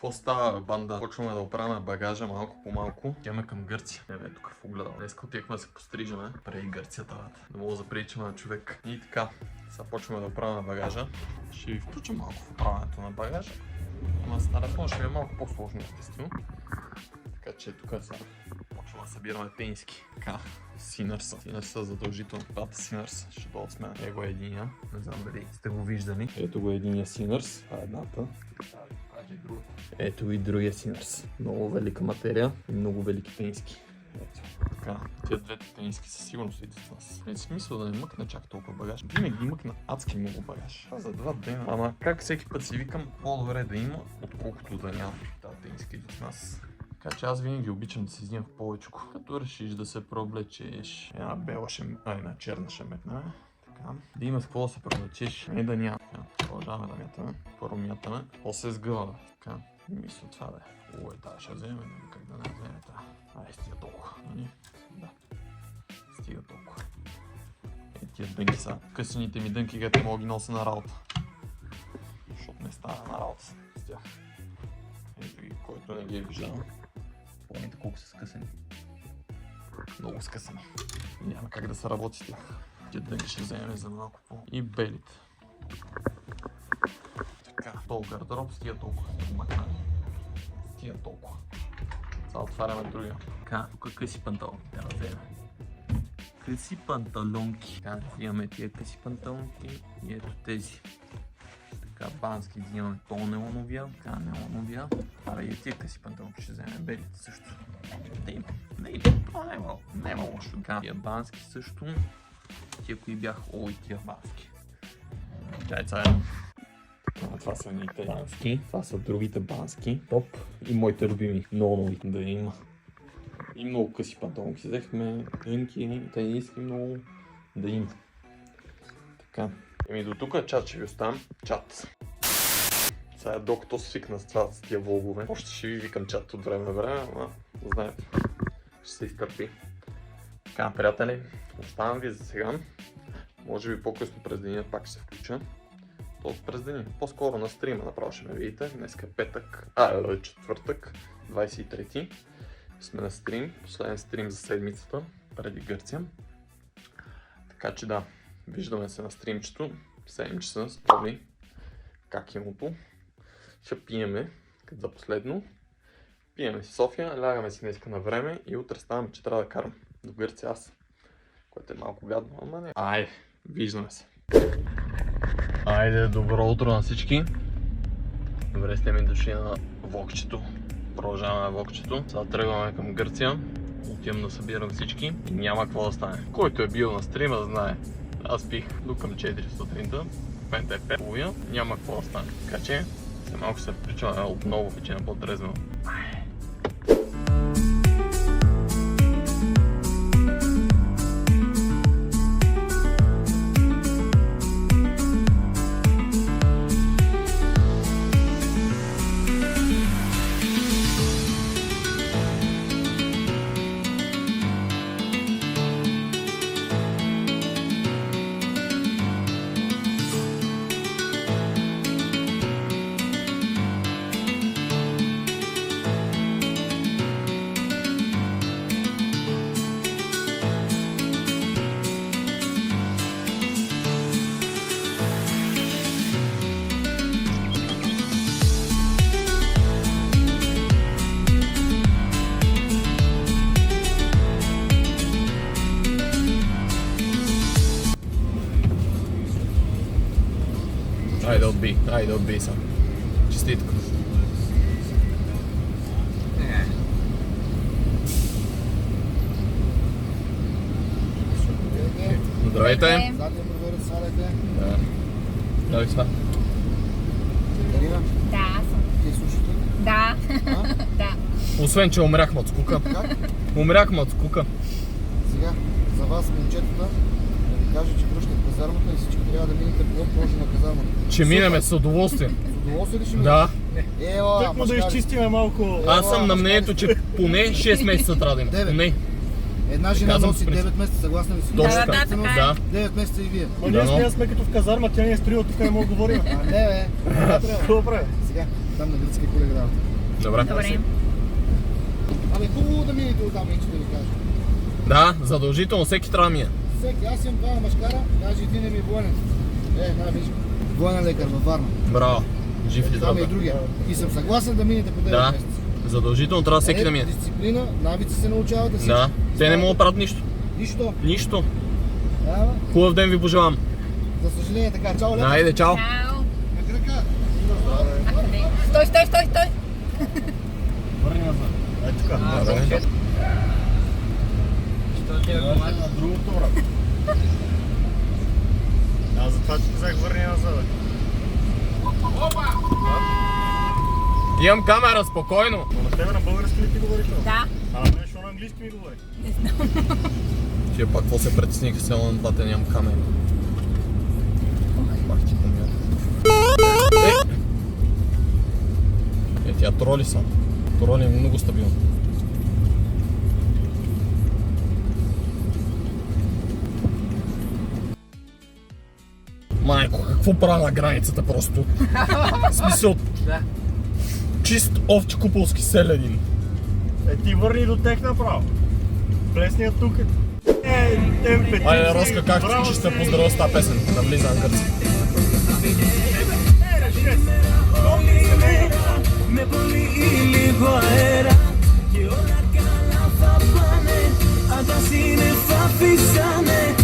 Какво става, банда? Почваме да оправяме багажа малко по малко. Идеме към Гърция. Ето тук в огледал. Днес отивахме да се пострижаме преди Гърцията. Да мога да заприличаме на човек. И така, сега почваме да оправяме багажа. Ще ви включа малко в оправянето на багажа. Ама с телефон ще ви е малко по-сложно, естествено. Така че тук сега почваме да събираме пенски. Така, Синърса. Синърса задължително. Двата Синърс ще дойдат с мен. Его е единия. Не знам дали сте го виждали. Ето го единия Синърс. Това е едната. Ето и другия Синърс. Много велика материя и много велики пенски. Ето. Така, тия двете пенски със сигурност идват с нас. Не смисъл да не мъкна чак толкова багаж. Винаги мъкна адски много багаж. Това за 2 дена. Ама как всеки път си викам, по-добре да има, отколкото да няма. Тази пенски идват с нас. Така че аз винаги обичам да си взимам повечко. Като решиш да се преоблечеш, една бела една черна ще метнем. Така. Да има с какво да се преоблечеш, не да няма. Продължаваме да мятаме. Първо мятаме, после се сгъва. Така. И мисля това да е. Ой, тази ще вземем, няма как да не вземем тази. Ай, стига толкова. Да. Стига толкова. Е, тия дънки са късените ми дънки, където мога ги нося на работа. Защото не става на работа с тях. Ето и който не ги е виждал. Помните колко са скъсани. Много скъсани. Няма как да се работи с тях. Тия дънки ще вземем за малко по... И белите. Така, толкова гардероб, стига толкова. Стига толкова. Сега отваряме другия. Така, тук къси панталонки трябва да вземем. Къси панталонки. Така, взимаме тия къси панталонки и ето тези. Така, бански взимаме по-неоновия, така неоновия. Ара и тия къси панталонки ще вземем, белите също. Това не е лошо. Така, тия бански също. Тия кои бяха, ой, тия бански. Чай, това са едните бански, това са другите бански. Топ и моите любими неонови да има. И много къси панталонки взехме, дънки, тенийски много да има. Така. Еми до тук чат ще ви оставам. Чат. Сега докато свикна с това, с тия влогове, още ще ви викам чат от време на време, ама знаете, ще се изтърпи. Така, приятели, оставам ви за сега. Може би по-късно през деня пак ще се включа. Тоест през деня. По-скоро на стрима направо ще ме видите. Днеска е петък, четвъртък, 23. Сме на стрим, последен стрим за седмицата, преди Гърция. Така че да, виждаме се на стримчето, 7 часа, спомни как имото. Ще пиеме, като за последно. Пиеме си София, лягаме си днеска на време и утре ставаме, че трябва да карам до Гърция аз. Което е малко гадно, ама не. Айде, виждаме се. Айде, добро утро на всички. Добре сте ми дошли на влогчето. Продължаваме на влогчето. Сега тръгваме към Гърция. Отивам да събирам всички и няма какво да стане. Който е бил на стрима да знае. Аз пих до към 4 сутринта. В момента е 5:30. Няма какво да стане. Така че, след малко се причаме отново вече на по-трезвено. Айде отбий съм. Честитко. Здравейте! Да. Давай това. Да, аз съм. Ти слушате? Да. Да. Освен, че умряхме от скука. Умряхме от скука. Сега, за вас, момчетата, да ви кажа, че връщат казармата и всички трябва да минете по-прожи на казармата. Че минеме с удоволствие. С удоволствие ли ще минете? Да. Ела, да изчистиме малко. Аз съм на мнението, че поне 6 месеца трябва да има. Поне. Една жена Казвам носи 9 месеца, съгласна ли си? Точно Да, така. така е. Да. 9 месеца и вие. Ма ние сме като в казарма, тя ни е строила, тук не мога да говорим. А не бе, Какво прави? сега, там на гръцки колега работа. Добре. Добре. Абе, хубаво да минете оттам, че да ви кажа. Да, задължително, всеки трябва да мине. Всеки, аз имам двама машкара, даже един ми е военен. Виж, военен лекар във Варна. Браво. Жив и Там е и здрав. другия. И съм съгласен да минете по 9 Да. месеца. Задължително трябва всеки да мине. Дисциплина, навици се научават да си. Да. Те не могат да правят нищо. Нищо. Нищо. Да, Хубав ден ви пожелавам. за съжаление така. Чао, лекар. Айде, чао. Чао. На крака. Стой, стой, стой, стой. Върни назад. Ей тук. Добре. На другото, брат. Аз затова ти казах върни назад. Имам камера, спокойно. Но на тебе на български ли ти говориш? Да. А на мен защо на английски ми говори? Не знам. Тия пак какво се притесниха, сега на двата нямам камера. Пак ти помня. Тя троли са. Троли е много стабилно. Майко, какво правя на границата просто? В смисъл, чист овче куполски селянин. Ти върни до тех направо. Плесния тук. Темпе. Айде, Роска, как ти че ще поздравя с тази песен? Да влиза на гърци. Me poli λίγο αέρα και όλα καλά θα πάνε αν τα σύννεφα φυσάνε.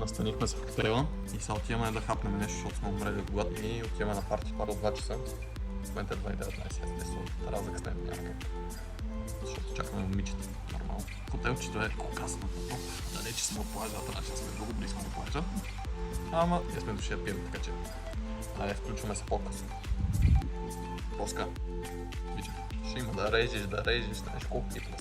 Настанихме се в хотела и сега отиваме да хапнем нещо, защото сме умрели от глад и отиваме на парти пара от 2 часа. В момента е 2:19, естествено, трябва да закъснем, няма как. Защото чакаме момичета, нормално. Хотелчето е колко късно, далече сме от плажа, значи сме много близко до плажа. Ама ние сме дошли да пием, така че айде, включваме се по-късно. Роска, вижте, ще има да режеш, знаеш колко пипне.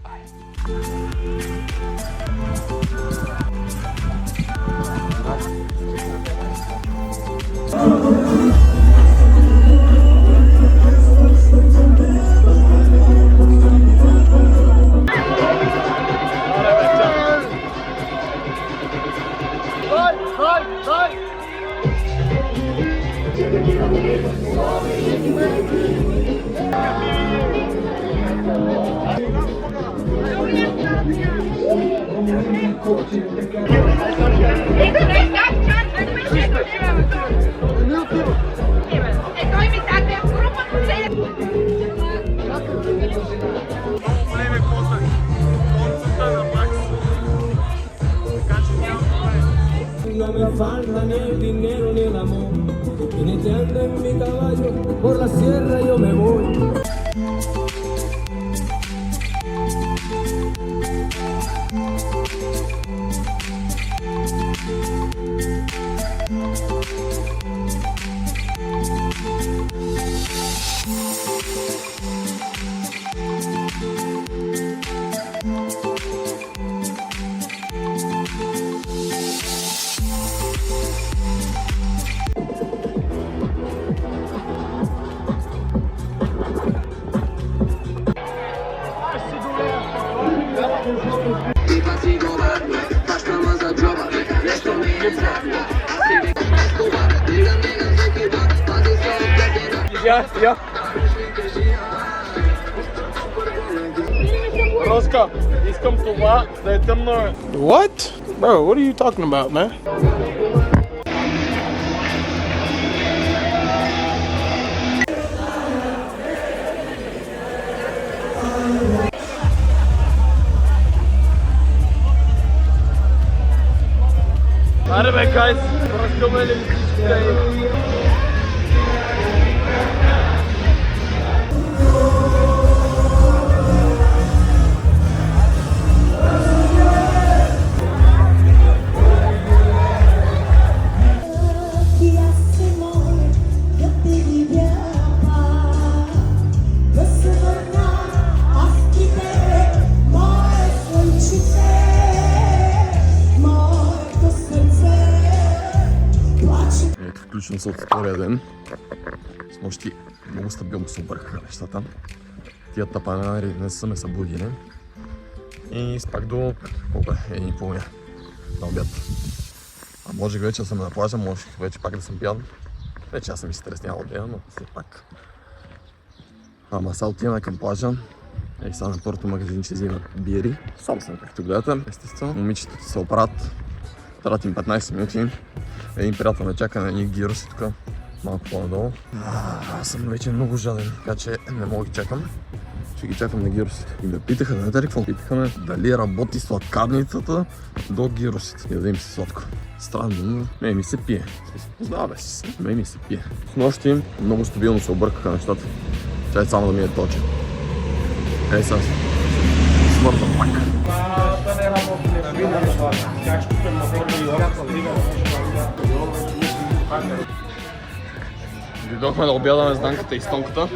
No me falta ni el dinero ni el amor, jineteando en mi caballo, por la sierra yo me voy. Я. Роска, искам това да е тъмно. What? Bro, what are you talking about, man? Аре бе, гайс, пръскаме ли всички? Ето, включвам се от втория ден. С нощи много стабилно се объркаха нещата. Тия тапанари не са ме събудили. И спак до колко е? 1,5 на обяд. А можех вече да съм на плажа, можех вече пак да съм пиян. Вече аз съм изстреснявал от деня, но все пак. Ама сега отиваме към плажа. Ей, сега на първото магазин ще взимат биери. Сам съм, както гледате. Естествено, момичетата се оправят. Трябват им 15 минути. Един приятел ме чака на едни гироси тук. Малко по-надолу. Аз съм вече много жаден, така че не мога ги чакам. Ще ги чакам на гиросите. И ме питаха, знаете ли какво? Питаха ме дали работи сладкарницата до гиросите. И да им се сладко. Странно, но ми се пие. Познава бе си. Ми се пие. С нощи много стабилно се объркаха нещата. Чай само да ми е точен. Ей сега. Смъртвам пак. Дойдохме да обядаме с Данката и Стонката.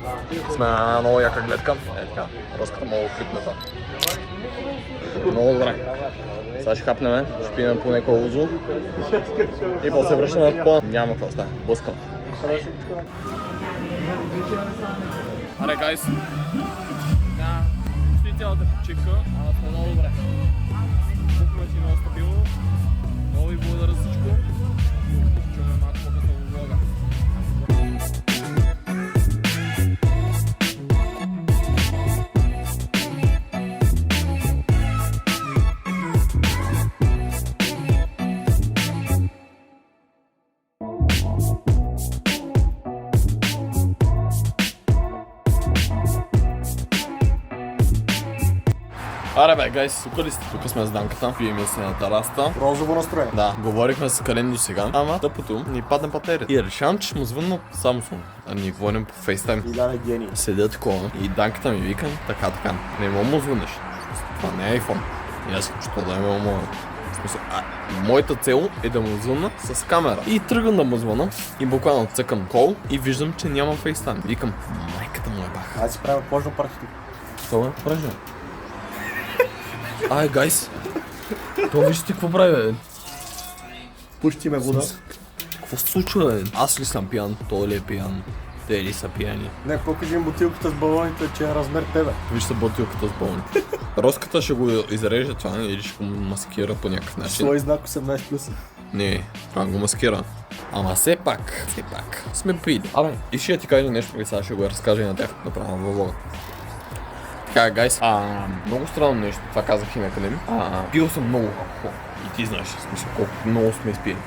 Сме на много яка гледка. Е така, роската много хрипната. Много добре. Сега ще хапнем, ще пием по някой лузо. И после връщаме в плана. Няма какво става, блъскам. Аре, гайс. Да, ще цялата почивка, ама сме много добре. Бухме си много стабилно. Много ви благодаря за всичко. Чуваме малко по-късно в влога. Аре бе, гайс, тук ли сте? Тук сме с Данката, пием се на терасата. Розово настроение. Да, говорихме с Кален до сега, ама тъпото ни падне батерия. И решавам, че ще му звънна Samsung, а ни говорим по FaceTime. Илян е гений. Седя такова и Данката ми вика така. Не му звънеш. Това не е iPhone. И аз що да ме умоя. В смисъл, моята цел е да му звънна с камера. И тръгвам да му звънна и буквално цъкам кол и виждам, че няма FaceTime. Викам, майката му е бах. Аз си правя плажно партито. Това е правилно. Ай, гайс. Това вижте какво прави, бе. Пусти ме вода. Какво се случва, бе? Аз ли съм пиян? Той ли е пиян? Те ли са пияни? Не, покажи им бутилката с балоните, че е размер тебе. Вижте бутилката с болните. Роската ще го изреже това или ще го маскира по някакъв начин. Слой знак 18+. Не, това го маскира. Ама все пак сме пили. Абе, и ще ти кажа нещо, преди сега ще го разкажа и на тях направо във влога. Така, гайс, много странно нещо, това казах и на Калем. Пил съм много алкохол. И ти знаеш, в смисъл, колко много сме изпили.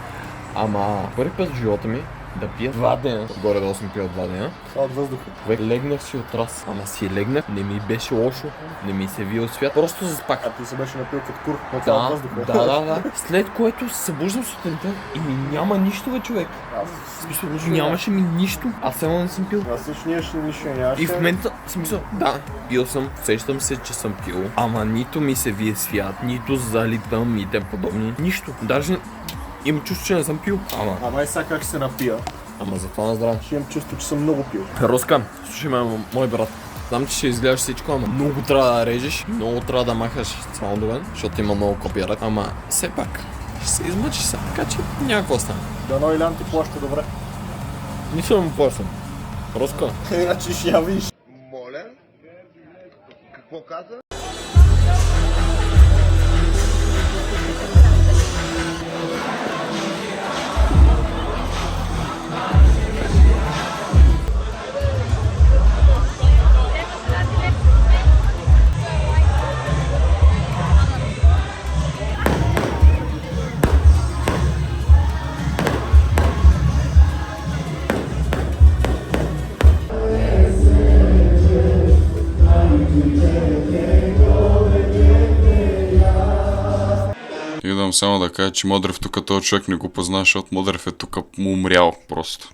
Ама първи път в живота ми да пия 2 дена. Горе-долу съм пил 2 дена. Това от въздуха. Човек, легнах си от раз. Ама си легнах, не ми беше лошо, не ми се вие от свят. Просто заспах. А ти се беше напил като кур. Но това от въздуха. Да. След което се събуждам сутринта и ми няма нищо, бе, човек. В смисъл, нямаше ми нищо. Аз само не съм пил. Аз също нищо нямаше. И в момента, в смисъл, да, пил съм, сещам се, че съм пил. Ама нито ми се вие свят, нито залитам и тем подобни. Нищо. Даже имам чувство, че не съм пил. Ама и сега как се напия? Ама затова на здраве. Ще имам чувство, че съм много пил. Роска, слушай ме, мой брат. Знам, че ще изгледаш всичко, ама много трябва да режеш, много трябва да махаш саундове, защото има много копирайт. Ама все пак ще се измъчиш сега, така че няма какво стане. Дано Илян ти плаща добре. Нищо не му плащам. Роска. Иначе ще я видиш. Моля? Какво каза? Идвам само да кажа, че Модрев тук този човек не го познава, защото Модрев е тук му умрял просто.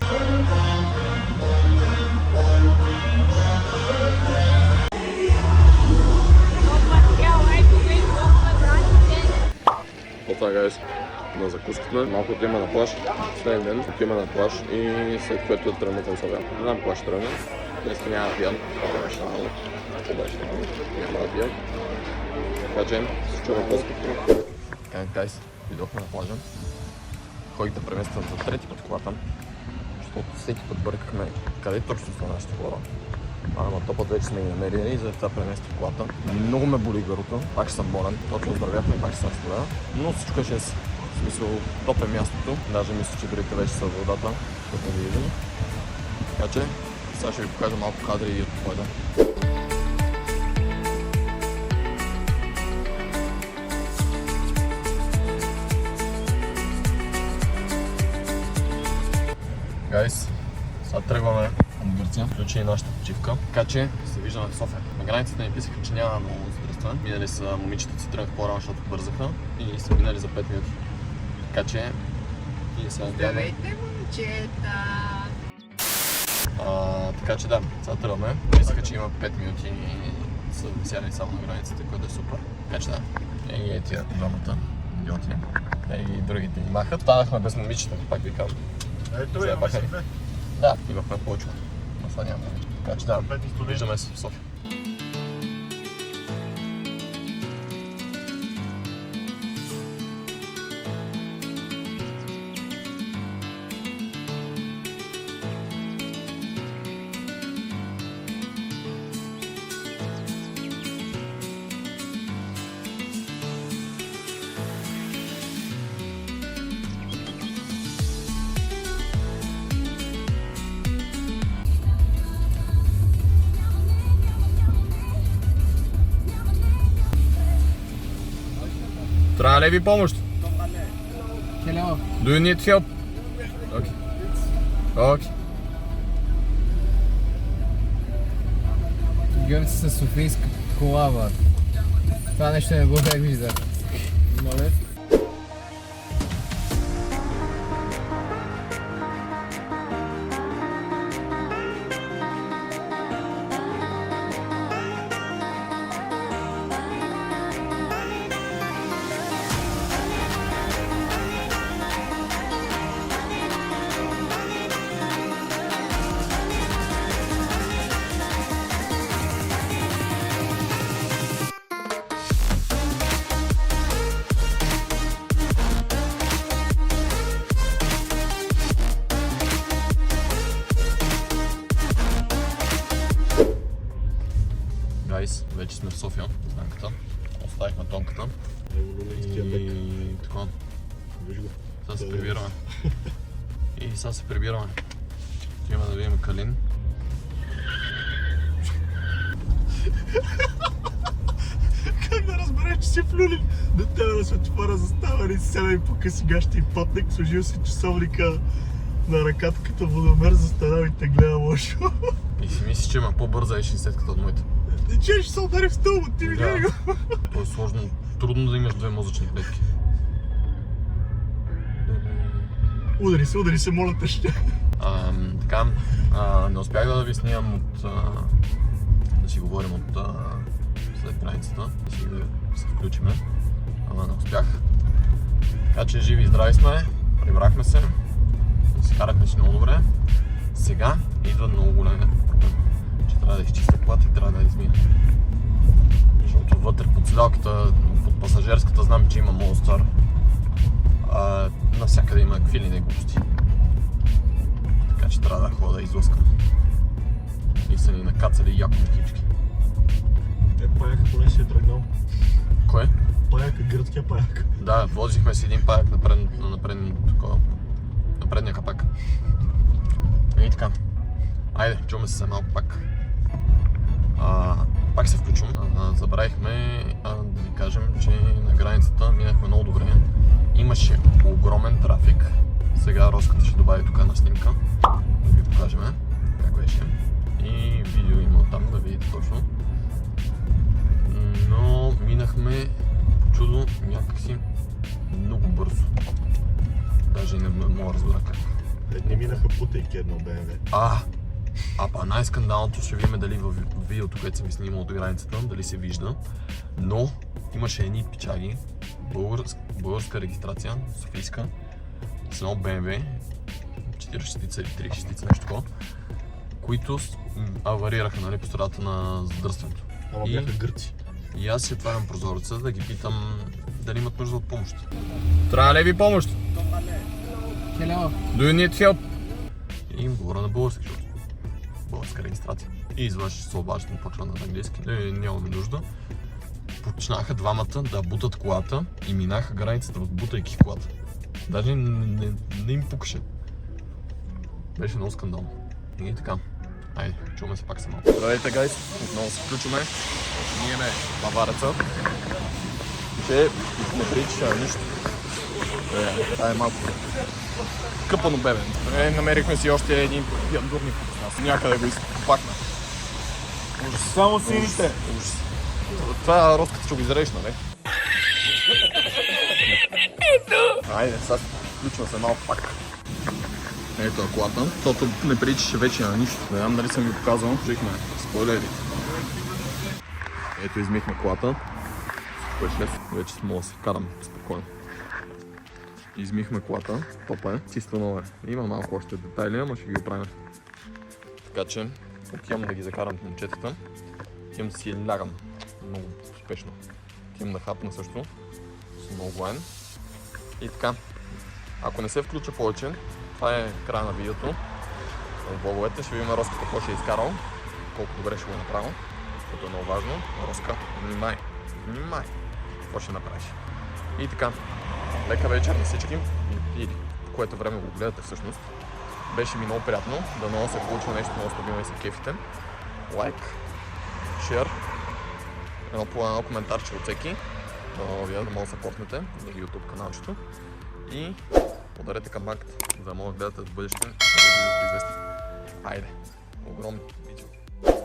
Това гайс, на закускахме, малко отиваме на плаж, след ден отиваме на плаж и след което тръгнем към София. Не знам кога ще тръгнем, днеска няма да пиям, това беше нормално, няма да пиям. Така че, се чуваме после. Гайс, идохме на плажа. ходих да премествам за трети път колата, защото всеки път бъркахме къде точно сме нашите хора. Ама то път вече сме ги намерили и за това преместих колата. Много ме боли гърлото, пак ще съм болен, точно здравяхме и пак ще съм студен. Но всичко е шест. В смисъл, топ е мястото. Даже мисля, че другите вече са в водата, като не видим. Така че, сега ще ви покажа малко кадри и от поеда. Гайс, сега тръгваме към Гърция, включи и нашата почивка. Така че се виждаме в София. На границата ни писаха, че няма много задръстване. Минали са момичета, си тръгнах по-рано, защото бързаха и са минали за 5 минути. Така че и сега гледаме. Здравейте, момчета! Така че да, сега тръгваме. Писаха, че има 5 минути и са висяли само на границата, което е супер. Така че да. Ей тия двамата идиоти. И другите ни махат. Станахме без момичета, пак ви казвам. Ето я, Заебаха ни. Да, имахме повече. Но сега няма. Така че да, виждаме се в София. Трябва ли ви помощ? Hello. Do you need help? Okay. Okay. Гърци са софийска кола, бе. Това нещо не го да вижда. Моля. Гайс, вече сме в София, знаката. Оставихме тонката. И така. Сега се прибираме. И сега се прибираме. Отиваме да видим Калин. Как да разбереш, че си в Люлин? До тебе на светофара застава и седа и покъси гащи и потник, служил си часовника на ръката като водомер, застанал и те гледа лошо. И си мислиш, че има по-бърза и 60-ката от моята. И че ще се удари в стълба, ти видя го. То е сложно, трудно да имаш две мозъчни клетки. Удари се, моля те ще. Така, не успях да ви снимам от... да си говорим от след границата, да си се включиме, ама не успях. Така че живи и здрави сме, прибрахме се, си карахме си много добре. Сега идва много голям проблем, че трябва да изчистя колата и трябва да измия. Защото вътре под седалката, под пасажирската знам, че има монстър. Навсякъде има какви ли не глупости. Така че трябва да ходя да излъскам. И са ни накацали яко кички. Паяка поне си е тръгнал. Кое? Паяка, гръцкия паяк. Да, возихме си един паяк на предния капак. И така. Айде, чуваме се малко пак. Пак се включвам. Забравихме да ви кажем, че на границата минахме много добре. Имаше огромен трафик. Сега Роската ще добави тук на снимка. Да ви покажем как беше. И видео има там да видите точно. Но минахме чудо някакси много бързо. Даже не мога да разбера как. Не минаха путейки едно БМВ. Най-скандалното ще видим дали в видеото, което съм ви снимал от границата, дали се вижда. Но имаше едни пичаги, българска регистрация, софийска, с едно BMW, 4 или 3 щица, нещо такова, които аварираха, нали, по средата на задръстването. Ама бяха гърци. И аз ще отварям прозореца да ги питам дали имат нужда от помощ. Трябва ли ви помощ? Hello. Do you need help? И им говоря на български, защото българска регистрация. И изведнъж се обаждат, му почва на английски. Нямаме нужда. Почнаха двамата да бутат колата и минаха границата, бутайки колата. Даже не им пукаше. Беше много скандално. И така. Айде, чуваме се пак само. Здравейте, гайс. Отново се включваме. Ние ме бавареца. Че не прилича нищо. Това е малко къпано бебе. Намерихме си още един яндурник с нас. Някъде го изпакна. Само сините. Ужас. Това роската ще го изреш, нали? Айде, сега включва се малко пак. Ето е колата, защото не приличаше вече на нищо. Не знам дали съм ви показвал, чуихме спойлери. Ето измихме колата. Вече мога да се карам спокойно. Измихме колата, топа е, чисто нова е. Има малко още детайли, ама ще ги оправим. Така че отивам да ги закарам момчетата. Отивам да си лягам много успешно. Отивам да хапна също с много главен. И така, ако не се включа повече, това е края на видеото. От влоговете ще видим Роска какво ще е изкарал, колко добре ще го е направил, което е много важно. Роска, внимай, какво ще направиш. И така, лека вечер на всички, или в което време го гледате всъщност. Беше ми много приятно, дано се получи нещо много стабилно и се кефите. Лайк, шер, едно коментарче от всеки, вие да може да съпортнете на YouTube каналчето и ударете камбаката, за да може да гледате в бъдеще да ви известни. Айде, огромни видео.